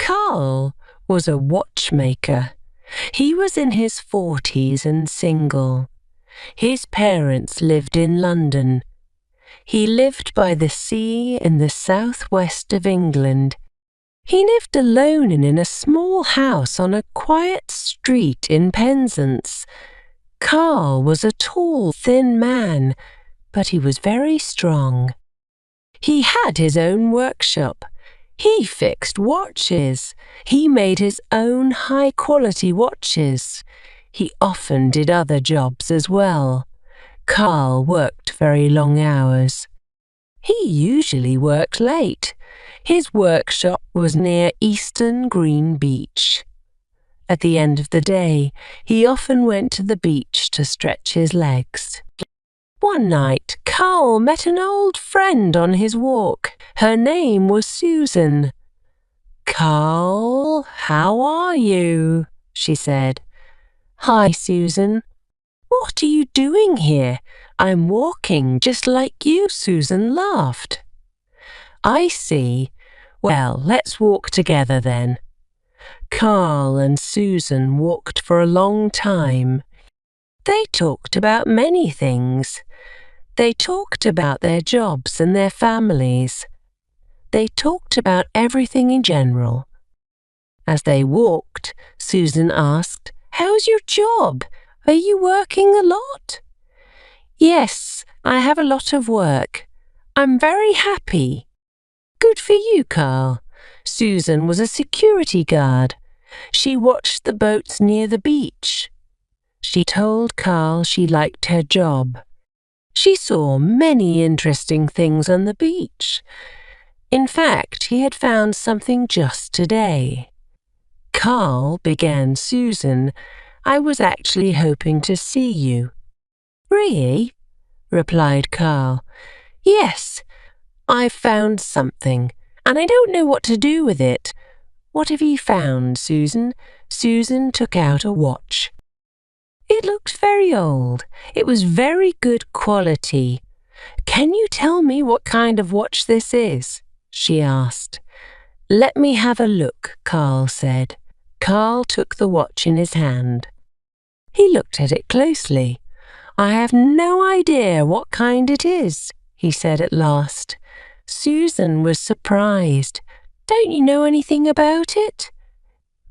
Carl was a watchmaker. He was in his 40s and single. His parents lived in London. He lived by the sea in the southwest of England. He lived alone in a small house on a quiet street in Penzance. Carl was a tall, thin man, but he was very strong. He had his own workshop. He fixed watches. He made his own high-quality watches. He often did other jobs as well. Carl worked very long hours. He usually worked late. His workshop was near Eastern Green Beach. At the end of the day, he often went to the beach to stretch his legs. One night, Carl met an old friend on his walk. Her name was Susan. "Carl, how are you?" she said. "Hi, Susan. What are you doing here? I'm walking just like you," Susan laughed. "I see. Well, let's walk together then." Carl and Susan walked for a long time. They talked about many things. They talked about their jobs and their families. They talked about everything in general. As they walked, Susan asked, "How's your job? Are you working a lot?" "Yes, I have a lot of work. I'm very happy." "Good for you, Carl." Susan was a security guard. She watched the boats near the beach. She told Carl she liked her job. She saw many interesting things on the beach. In fact, he had found something just today. Carl began, "Susan, I was actually hoping to see you." "Really?" replied Carl. "Yes, I've found something, and I don't know what to do with it." "What have you found, Susan?" Susan took out a watch. It looked very old. It was very good quality. "Can you tell me what kind of watch this is?" she asked. "Let me have a look," Carl said. Carl took the watch in his hand. He looked at it closely. "I have no idea what kind it is," he said at last. Susan was surprised. "Don't you know anything about it?"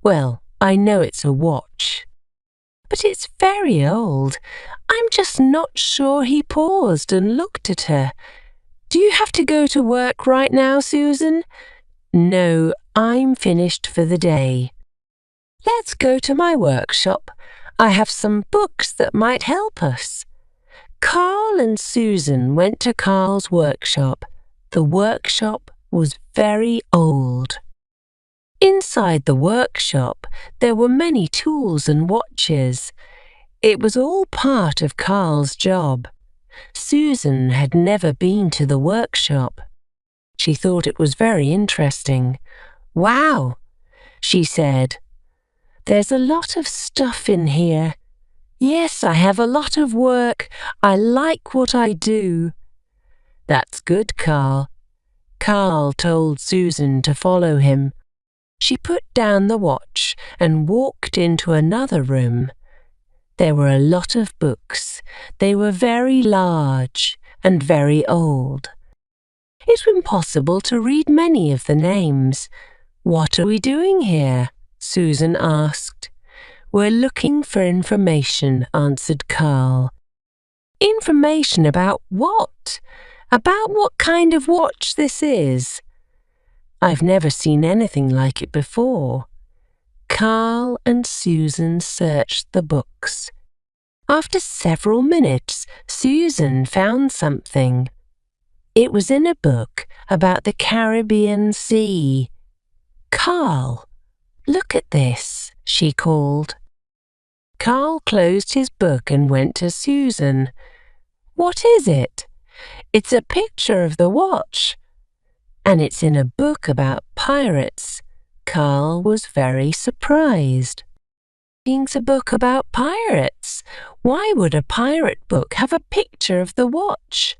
"Well, I know it's a watch." "But it's very old. I'm just not sure." He paused and looked at her. "Do you have to go to work right now, Susan?" "No, I'm finished for the day." "Let's go to my workshop. I have some books that might help us." Carl and Susan went to Carl's workshop. The workshop was very old. Inside the workshop, there were many tools and watches. It was all part of Carl's job. Susan had never been to the workshop. She thought it was very interesting. "Wow," she said. "There's a lot of stuff in here. Yes, I have a lot of work. I like what I do." "That's good, Carl." Carl told Susan to follow him. She put down the watch and walked into another room. There were a lot of books. They were very large and very old. It was impossible to read many of the names. "What are we doing here?" Susan asked. "We're looking for information," answered Carl. "Information about what? About what kind of watch this is?" "I've never seen anything like it before." Carl and Susan searched the books. After several minutes, Susan found something. It was in a book about the Caribbean Sea. "Carl, look at this," she called. Carl closed his book and went to Susan. "What is it?" "It's a picture of the watch. And it's in a book about pirates." Carl was very surprised. "It's a book about pirates. Why would a pirate book have a picture of the watch?"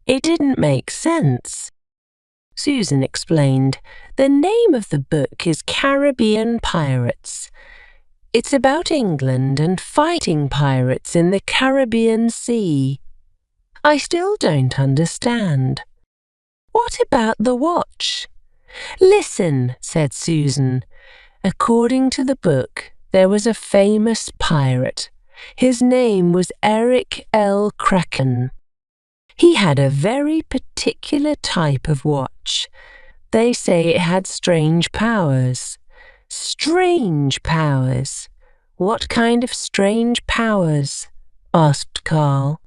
It didn't make sense. Susan explained. The name of the book is Caribbean Pirates. It's about England and fighting pirates in the Caribbean Sea. I still don't understand. What about the watch? Listen, said Susan. According to the book, there was a famous pirate. His name was Eric L. Kraken. He had a very particular type of watch. They say it had strange powers. Strange powers. What kind of strange powers? Asked Carl.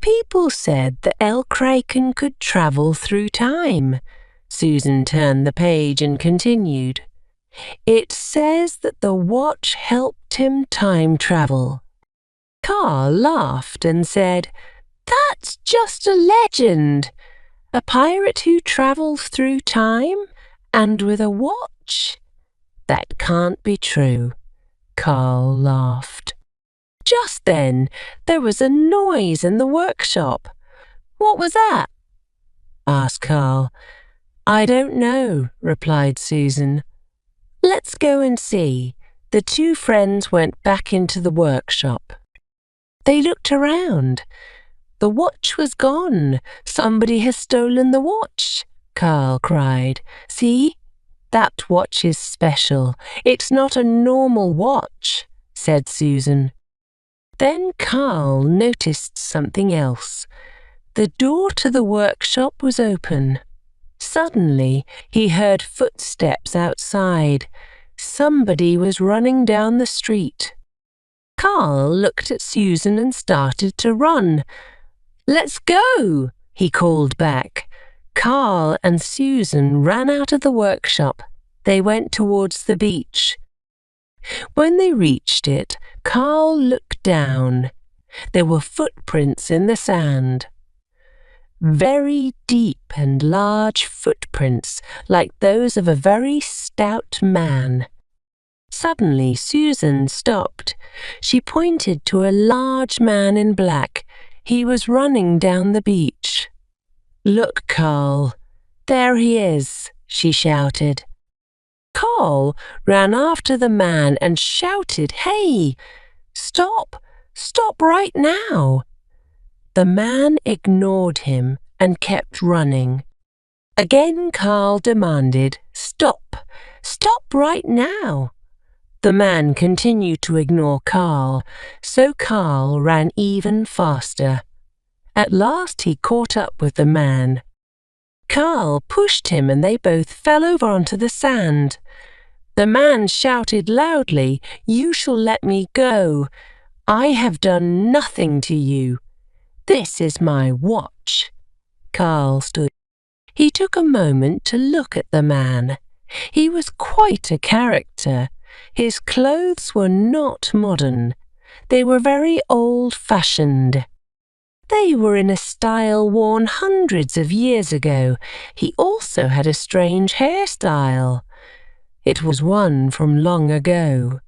People said that El Kraken could travel through time. Susan turned the page and continued. It says that the watch helped him time travel. Carl laughed and said, That's just a legend. A pirate who travels through time and with a watch? That can't be true. Carl laughed. Just then, there was a noise in the workshop. What was that? Asked Carl. I don't know, replied Susan. Let's go and see. The two friends went back into the workshop. They looked around. The watch was gone. Somebody has stolen the watch, Carl cried. See? That watch is special. It's not a normal watch, said Susan. Then Carl noticed something else. The door to the workshop was open. Suddenly, he heard footsteps outside. Somebody was running down the street. Carl looked at Susan and started to run. Let's go, he called back. Carl and Susan ran out of the workshop. They went towards the beach. When they reached it, Carl looked down. There were footprints in the sand. Very deep and large footprints, like those of a very stout man. Suddenly Susan stopped. She pointed to a large man in black. He was running down the beach. Look, Carl. There he is, she shouted. Carl ran after the man and shouted, Hey! Stop! Stop right now! The man ignored him and kept running. Again Carl demanded, Stop! Stop right now! The man continued to ignore Carl, so Carl ran even faster. At last he caught up with the man. Carl pushed him and they both fell over onto the sand. The man shouted loudly, You shall let me go. I have done nothing to you. This is my watch. Carl stood. He took a moment to look at the man. He was quite a character. His clothes were not modern. They were very old-fashioned. They were in a style worn hundreds of years ago. He also had a strange hairstyle. It was one from long ago.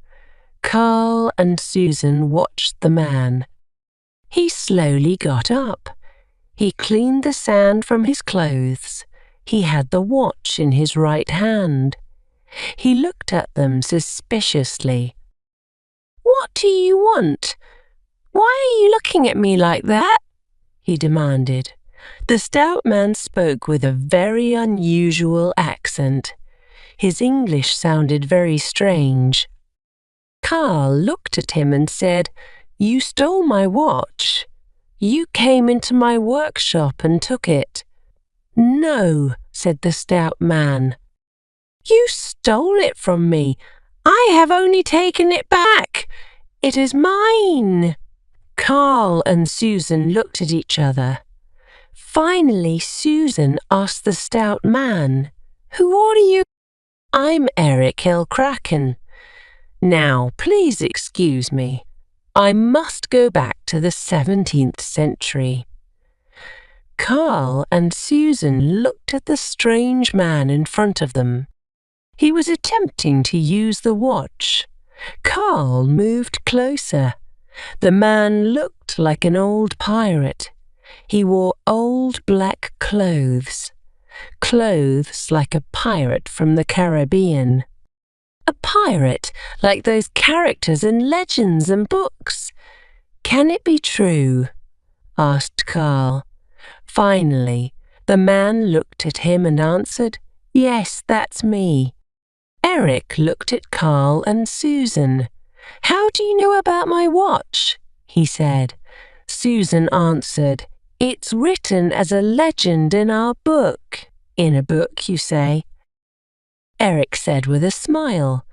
Carl and Susan watched the man. He slowly got up. He cleaned the sand from his clothes. He had the watch in his right hand. He looked at them suspiciously. What do you want? Why are you looking at me like that? He demanded. The stout man spoke with a very unusual accent. His English sounded very strange. Carl looked at him and said, You stole my watch. You came into my workshop and took it. No, said the stout man. You stole it from me. I have only taken it back. It is mine. Carl and Susan looked at each other. Finally, Susan asked the stout man, Who are you? I'm Eric L. Kraken. Now, please excuse me. I must go back to the 17th century. Carl and Susan looked at the strange man in front of them. He was attempting to use the watch. Carl moved closer. The man looked like an old pirate. He wore old black clothes. clothes like a pirate from the Caribbean. A pirate like those characters in legends and books. Can it be true? Asked Carl. Finally, the man looked at him and answered, Yes, that's me. Eric looked at Carl and Susan. How do you know about my watch? He said. Susan answered, It's written as a legend in our book. In a book, you say? Eric said with a smile,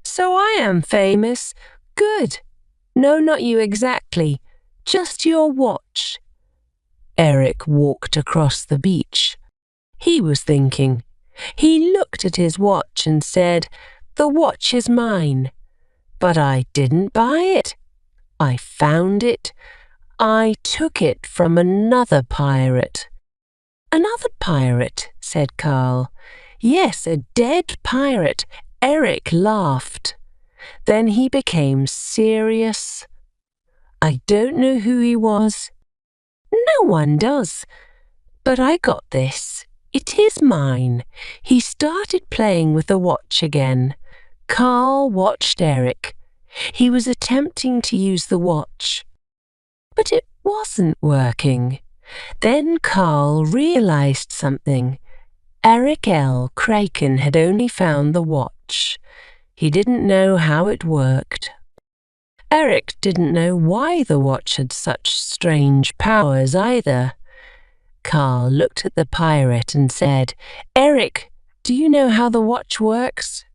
so I am famous. Good. No, not you exactly. Just your watch. Eric walked across the beach. He was thinking. He looked at his watch and said, The watch is mine. But I didn't buy it. I found it. I took it from another pirate. Another pirate, said Carl. Yes, a dead pirate. Eric laughed. Then he became serious. I don't know who he was. No one does. But I got this. It is mine. He started playing with the watch again. Carl watched Eric. He was attempting to use the watch. But it wasn't working. Then Carl realized something. Eric L. Kraken had only found the watch. He didn't know how it worked. Eric didn't know why the watch had such strange powers either. Carl looked at the pirate and said, Eric, do you know how the watch works?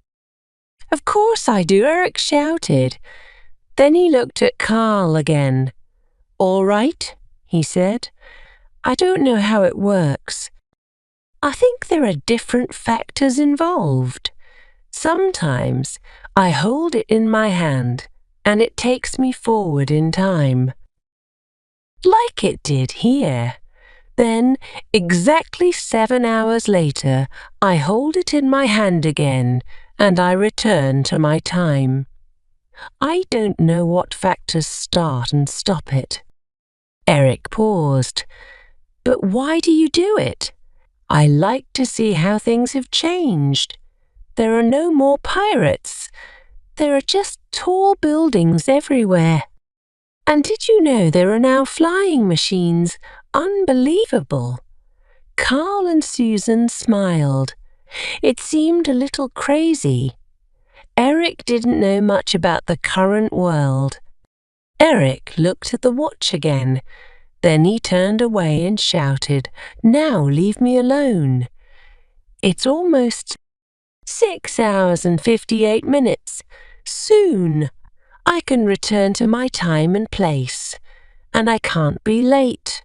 Of course I do, Eric shouted. Then he looked at Carl again. All right, he said. I don't know how it works. I think there are different factors involved. Sometimes I hold it in my hand and it takes me forward in time. Like it did here. Then, exactly 7 hours later, I hold it in my hand again and I return to my time. I don't know what factors start and stop it. Eric paused. But why do you do it? I like to see how things have changed. There are no more pirates. There are just tall buildings everywhere. And did you know there are now flying machines? Unbelievable. Carl and Susan smiled. It seemed a little crazy. Eric didn't know much about the current world. Eric looked at the watch again. Then he turned away and shouted, Now leave me alone. It's almost 6 hours and 58 minutes. Soon I can return to my time and place, and I can't be late.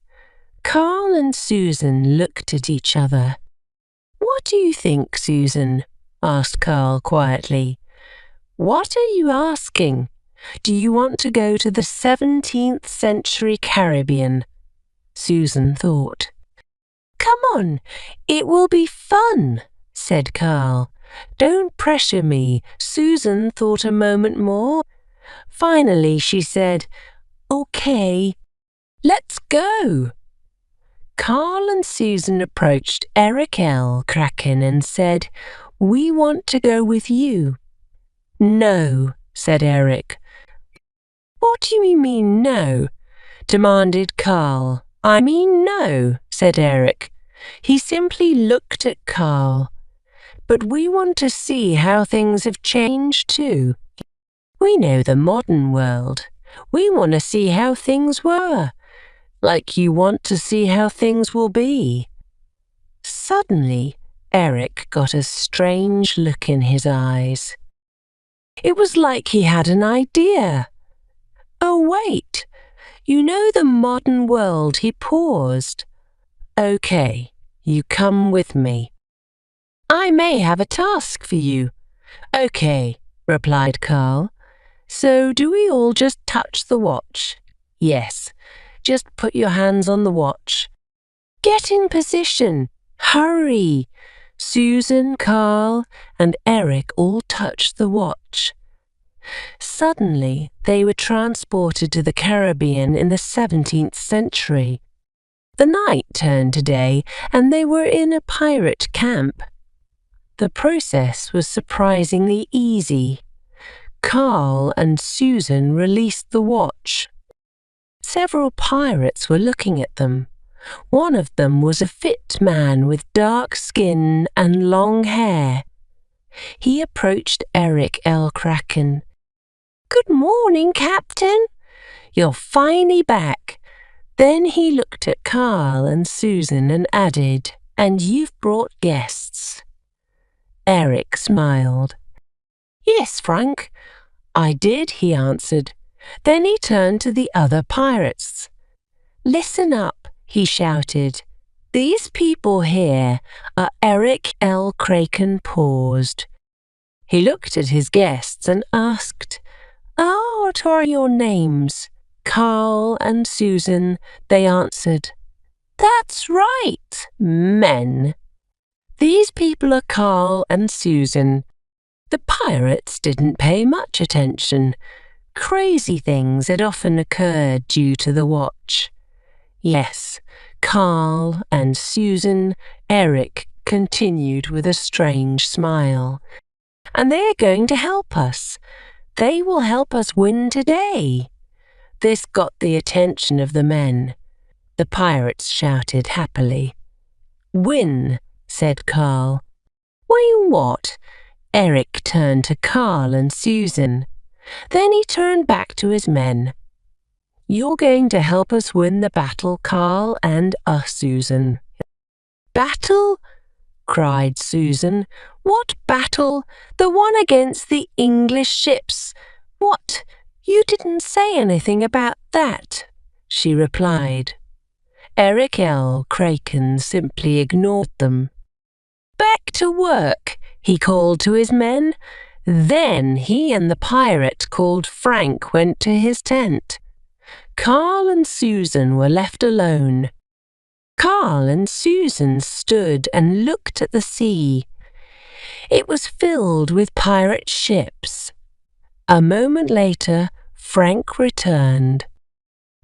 Carl and Susan looked at each other. What do you think, Susan? Asked Carl quietly. What are you asking? Do you want to go to the 17th century Caribbean? Susan thought. Come on, it will be fun, said Carl. Don't pressure me. Susan thought a moment more. Finally, she said, Okay, let's go. Carl and Susan approached Eric L. Kraken and said, We want to go with you. No, said Eric. What do you mean no? Demanded Carl. I mean no, said Eric. He simply looked at Carl. But we want to see how things have changed too. We know the modern world. We want to see how things were, like you want to see how things will be. Suddenly, Eric got a strange look in his eyes. It was like he had an idea. Oh, wait. You know the modern world, he paused. Okay, you come with me. I may have a task for you. Okay, replied Carl. So do we all just touch the watch? Yes, just put your hands on the watch. Get in position. Hurry. Susan, Carl, and Eric all touched the watch. Suddenly, they were transported to the Caribbean in the 17th century. The night turned to day, and they were in a pirate camp. The process was surprisingly easy. Carl and Susan released the watch. Several pirates were looking at them. One of them was a fit man with dark skin and long hair. He approached Eric L. Kraken. "Good morning, Captain. You're finally back." Then he looked at Carl and Susan and added, "And you've brought guests." Eric smiled. "Yes, Frank, I did," he answered. Then he turned to the other pirates. "Listen up," he shouted. "These people here are..." Eric L. Kraken paused. He looked at his guests and asked, "What are your names?" "Carl and Susan," they answered. "That's right, men. These people are Carl and Susan." The pirates didn't pay much attention. Crazy things had often occurred due to the watch. "Yes, Carl and Susan," Eric continued with a strange smile. "And they're going to help us. They will help us win today." This got the attention of the men. The pirates shouted happily. "Win," said Carl. "Win what?" Eric turned to Carl and Susan. Then he turned back to his men. "You're going to help us win the battle, Carl, and us, Susan." "Battle?" cried Susan. "What battle? The one against the English ships. What? You didn't say anything about that," she replied. Eric L. Kraken simply ignored them. "Back to work," he called to his men. Then he and the pirate called Frank went to his tent. Carl and Susan were left alone. Carl and Susan stood and looked at the sea. It was filled with pirate ships. A moment later, Frank returned.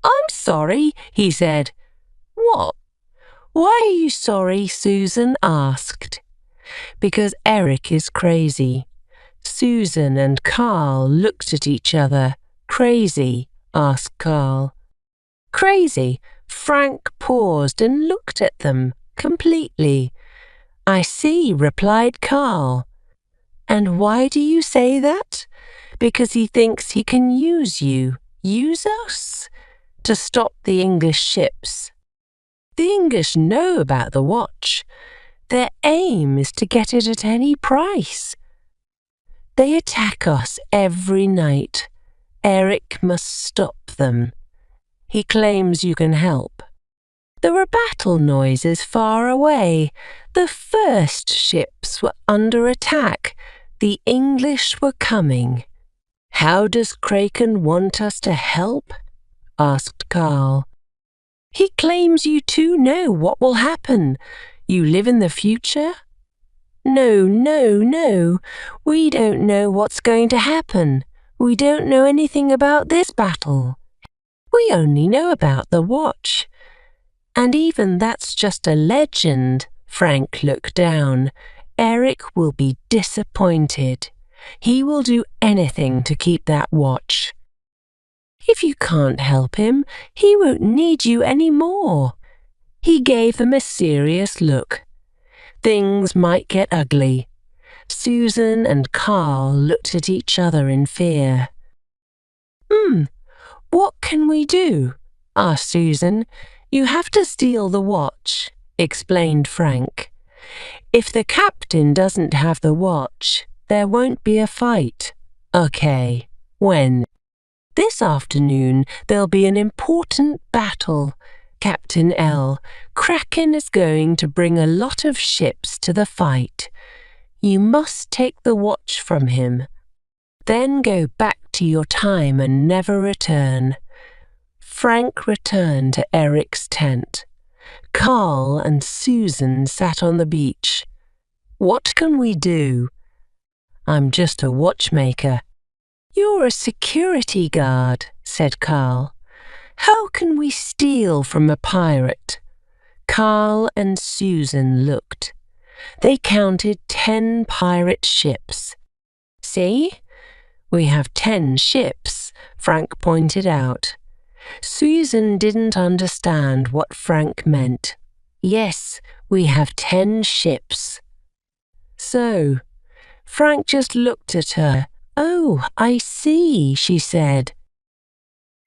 "I'm sorry," he said. "What? Why are you sorry?" Susan asked. "Because Eric is crazy." Susan and Carl looked at each other. "Crazy?" asked Carl. "Crazy?" Frank paused and looked at them completely. "I see," replied Carl. "And why do you say that?" "Because he thinks he can use you, use us, to stop the English ships. The English know about the watch. Their aim is to get it at any price. They attack us every night. Eric must stop them. He claims you can help." There were battle noises far away. The first ships were under attack. The English were coming. "How does Kraken want us to help?" asked Carl. "He claims you two know what will happen. You live in the future?" No. We don't know what's going to happen. We don't know anything about this battle. We only know about the watch. And even that's just a legend." Frank looked down. "Eric will be disappointed. He will do anything to keep that watch. If you can't help him, he won't need you any more." He gave them a serious look. Things might get ugly. Susan and Carl looked at each other in fear. What can we do?" asked Susan. "You have to steal the watch," explained Frank. "If the captain doesn't have the watch, there won't be a fight." "Okay, when?" "This afternoon there'll be an important battle. Captain L. Kraken is going to bring a lot of ships to the fight. You must take the watch from him. Then go back to your time and never return." Frank returned to Eric's tent. Carl and Susan sat on the beach. "What can we do?" "I'm just a watchmaker." "You're a security guard," said Carl. "How can we steal from a pirate?" Carl and Susan looked. They counted 10 pirate ships. See? We have 10 ships, Frank pointed out. Susan didn't understand what Frank meant. Yes, we have 10 ships. So, Frank just looked at her. Oh, I see, she said.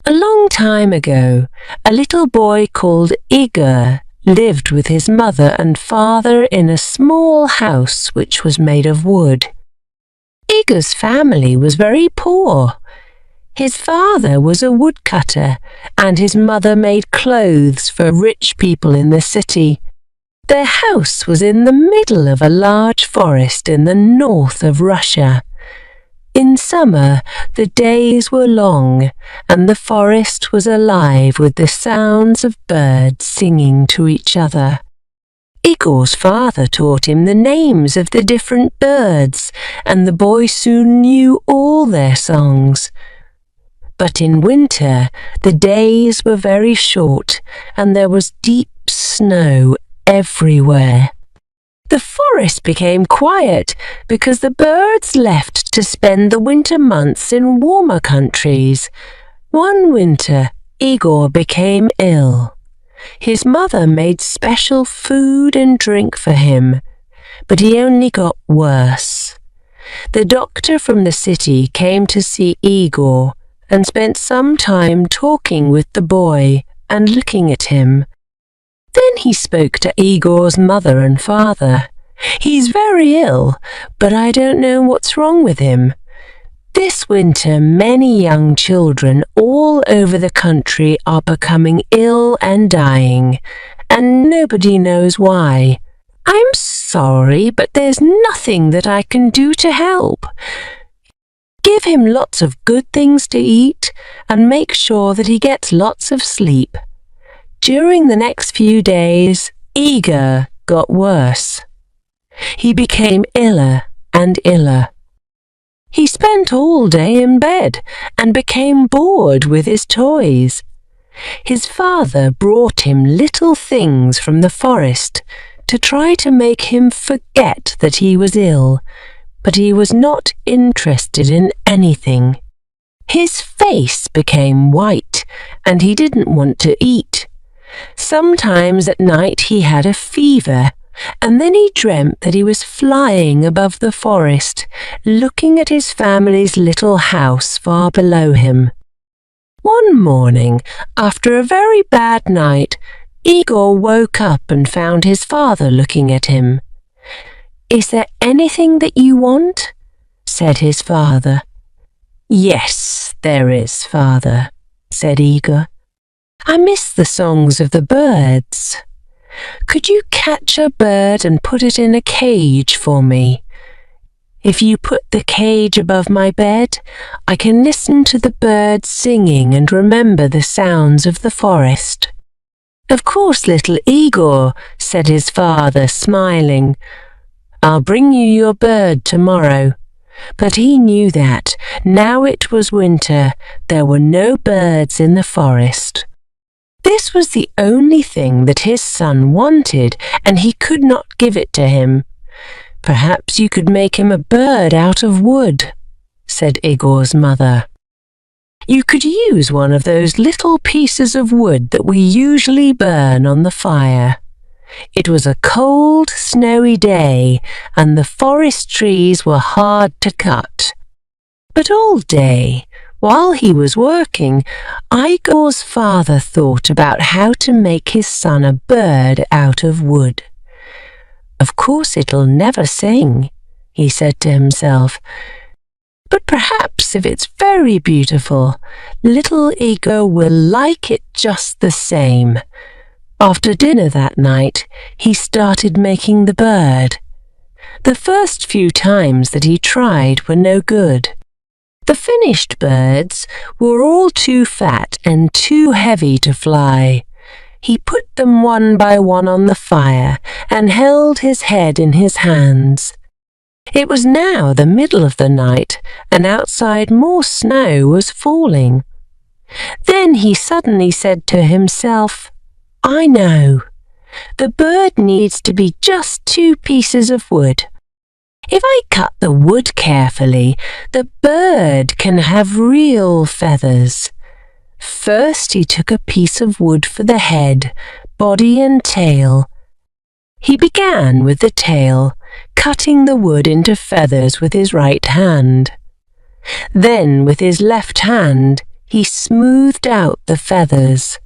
A long time ago, a little boy called Igor lived with his mother and father in a small house which was made of wood. Igor's family was very poor. His father was a woodcutter and his mother made clothes for rich people in the city. Their house was in the middle of a large forest in the north of Russia. In summer, the days were long, and the forest was alive with the sounds of birds singing to each other. Igor's father taught him the names of the different birds, and the boy soon knew all their songs. But in winter, the days were very short, and there was deep snow everywhere. The forest became quiet because the birds left to spend the winter months in warmer countries. One winter, Igor became ill. His mother made special food and drink for him, but he only got worse. The doctor from the city came to see Igor and spent some time talking with the boy and looking at him. Then he spoke to Igor's mother and father. He's very ill, but I don't know what's wrong with him. This winter, many young children all over the country are becoming ill and dying, and nobody knows why. I'm sorry, but there's nothing that I can do to help. Give him lots of good things to eat and make sure that he gets lots of sleep. During the next few days, Igor got worse. He became iller and iller. He spent all day in bed and became bored with his toys. His father brought him little things from the forest to try to make him forget that he was ill, but he was not interested in anything. His face became white and he didn't want to eat. Sometimes at night he had a fever, and then he dreamt that he was flying above the forest, looking at his family's little house far below him. One morning, after a very bad night, Igor woke up and found his father looking at him. "Is there anything that you want?" said his father. "Yes, there is, father," said Igor. "I miss the songs of the birds. Could you catch a bird and put it in a cage for me? If you put the cage above my bed, I can listen to the birds singing and remember the sounds of the forest." "Of course, little Igor," said his father, smiling. "I'll bring you your bird tomorrow." But he knew that, now it was winter, there were no birds in the forest. This was the only thing that his son wanted, and he could not give it to him. "Perhaps you could make him a bird out of wood," said Igor's mother. "You could use one of those little pieces of wood that we usually burn on the fire." It was a cold, snowy day, and the forest trees were hard to cut. But all day, while he was working, Igor's father thought about how to make his son a bird out of wood. "Of course it'll never sing," he said to himself. "But perhaps if it's very beautiful, little Igor will like it just the same." After dinner that night, he started making the bird. The first few times that he tried were no good. The finished birds were all too fat and too heavy to fly. He put them one by one on the fire and held his head in his hands. It was now the middle of the night, and outside more snow was falling. Then he suddenly said to himself, "I know. The bird needs to be just 2 pieces of wood. If I cut the wood carefully, the bird can have real feathers." First he took a piece of wood for the head, body and tail. He began with the tail, cutting the wood into feathers with his right hand. Then with his left hand he smoothed out the feathers.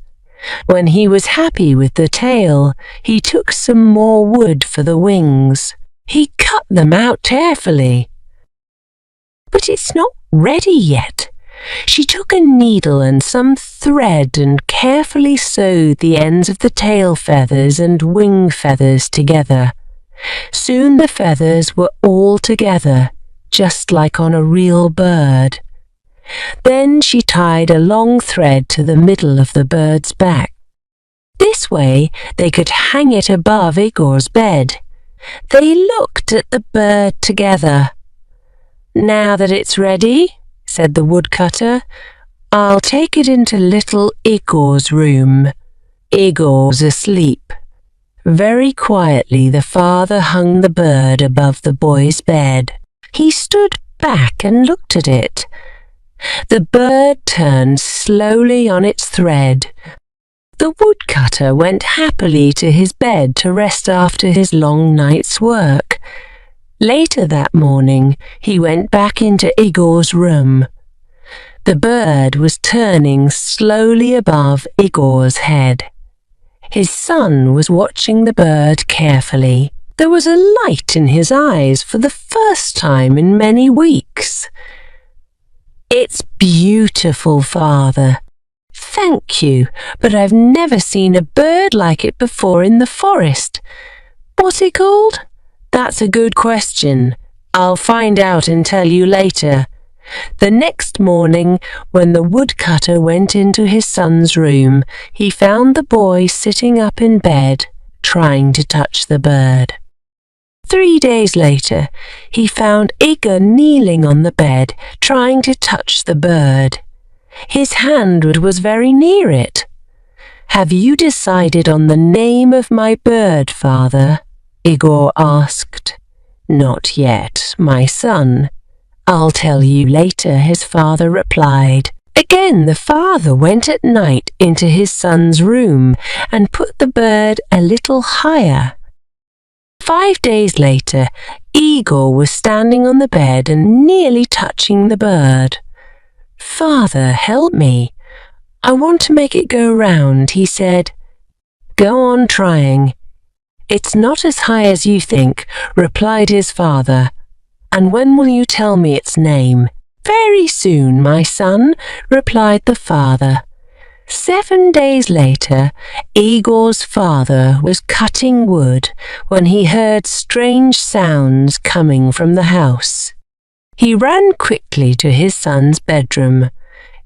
When he was happy with the tail, he took some more wood for the wings. He cut them out carefully. "But it's not ready yet." She took a needle and some thread and carefully sewed the ends of the tail feathers and wing feathers together. Soon the feathers were all together, just like on a real bird. Then she tied a long thread to the middle of the bird's back. This way they could hang it above Igor's bed. They looked at the bird together. "Now that it's ready," said the woodcutter, "I'll take it into little Igor's room. Igor's asleep." Very quietly the father hung the bird above the boy's bed. He stood back and looked at it. The bird turned slowly on its thread. The woodcutter went happily to his bed to rest after his long night's work. Later that morning he went back into Igor's room. The bird was turning slowly above Igor's head. His son was watching the bird carefully. There was a light in his eyes for the first time in many weeks. "It's beautiful, father." "Thank you, but I've never seen a bird like it before in the forest." "What's it called?" "That's a good question. I'll find out and tell you later." The next morning, when the woodcutter went into his son's room, he found the boy sitting up in bed, trying to touch the bird. 3 days later, he found Igor kneeling on the bed, trying to touch the bird. His hand was very near it. "Have you decided on the name of my bird, father?" Igor asked. "Not yet, my son. I'll tell you later," his father replied. Again the father went at night into his son's room and put the bird a little higher. 5 days later, Igor was standing on the bed and nearly touching the bird. "Father, help me. I want to make it go round," he said. "Go on trying." "It's not as high as you think," replied his father. "And when will you tell me its name?" "Very soon, my son," replied the father. 7 days later, Igor's father was cutting wood when he heard strange sounds coming from the house. He ran quickly to his son's bedroom.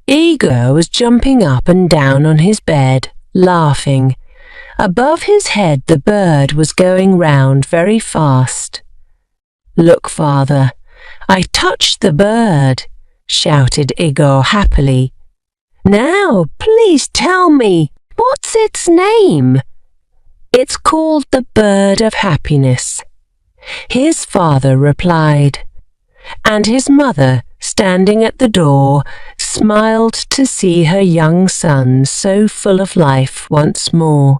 Igor was jumping up and down on his bed, laughing. Above his head the bird was going round very fast. "Look, father, I touched the bird," shouted Igor happily. "Now, please tell me, what's its name?" "It's called the bird of happiness," his father replied. And his mother, standing at the door, smiled to see her young son so full of life once more.